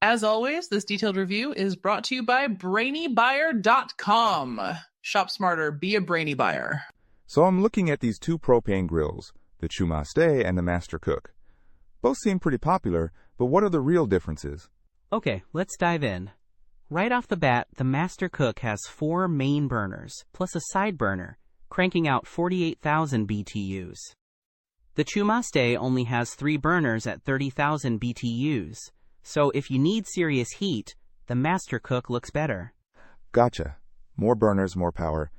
As always, this detailed review is brought to you by BrainyBuyer.com. Shop smarter, be a brainy buyer. So I'm looking at these two propane grills, the ChuMaste and the Master Cook. Both seem pretty popular, but what are the real differences? Okay, let's dive in. Right off the bat, the Master Cook has 4 main burners, plus a side burner, cranking out 48,000 BTUs. The ChuMaste only has 3 burners at 30,000 BTUs, so if you need serious heat, the Master Cook looks better. Gotcha. More burners, more power.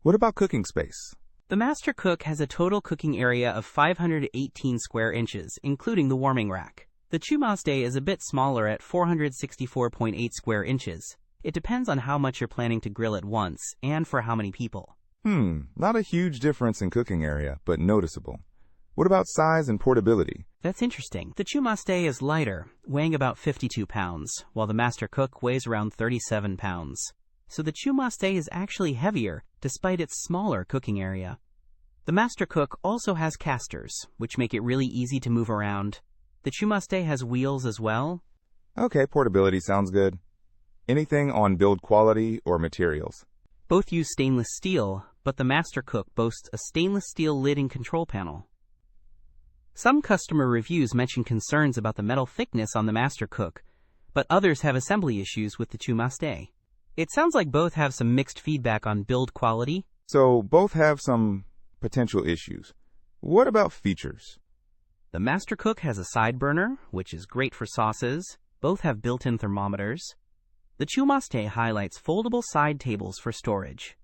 What about cooking space? The Master Cook has a total cooking area of 518 square inches, including the warming rack. The ChuMaste is a bit smaller at 464.8 square inches. It depends on how much you're planning to grill at once, and for how many people. Not a huge difference in cooking area, but noticeable. What about size and portability? That's interesting. The ChuMaste is lighter, weighing about 52 pounds, while the Master Cook weighs around 37 pounds. So the ChuMaste is actually heavier, despite its smaller cooking area. The Master Cook also has casters, which make it really easy to move around. The ChuMaste has wheels as well. Okay, portability sounds good. Anything on build quality or materials? Both use stainless steel, but the Master Cook boasts a stainless steel lid and control panel. Some customer reviews mention concerns about the metal thickness on the Master Cook, but others have assembly issues with the ChuMaste. It sounds like both have some mixed feedback on build quality. So both have some potential issues. What about features? The Master Cook has a side burner, which is great for sauces. Both have built-in thermometers. The ChuMaste highlights foldable side tables for storage.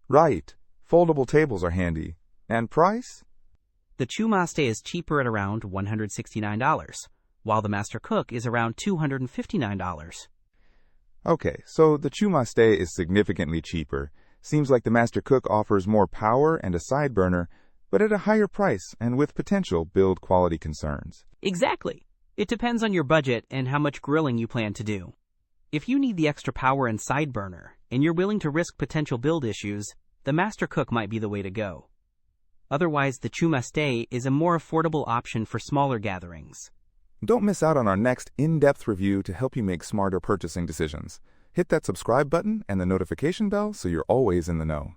Right. Foldable tables are handy. And price? The ChuMaste is cheaper at around $169, while the Master Cook is around $259. Okay, so the ChuMaste is significantly cheaper. Seems like the Master Cook offers more power and a side burner, but at a higher price and with potential build quality concerns. Exactly. It depends on your budget and how much grilling you plan to do. If you need the extra power and side burner, and you're willing to risk potential build issues, the Master Cook might be the way to go. Otherwise, the ChuMaste is a more affordable option for smaller gatherings. Don't miss out on our next in-depth review to help you make smarter purchasing decisions. Hit that subscribe button and the notification bell so you're always in the know.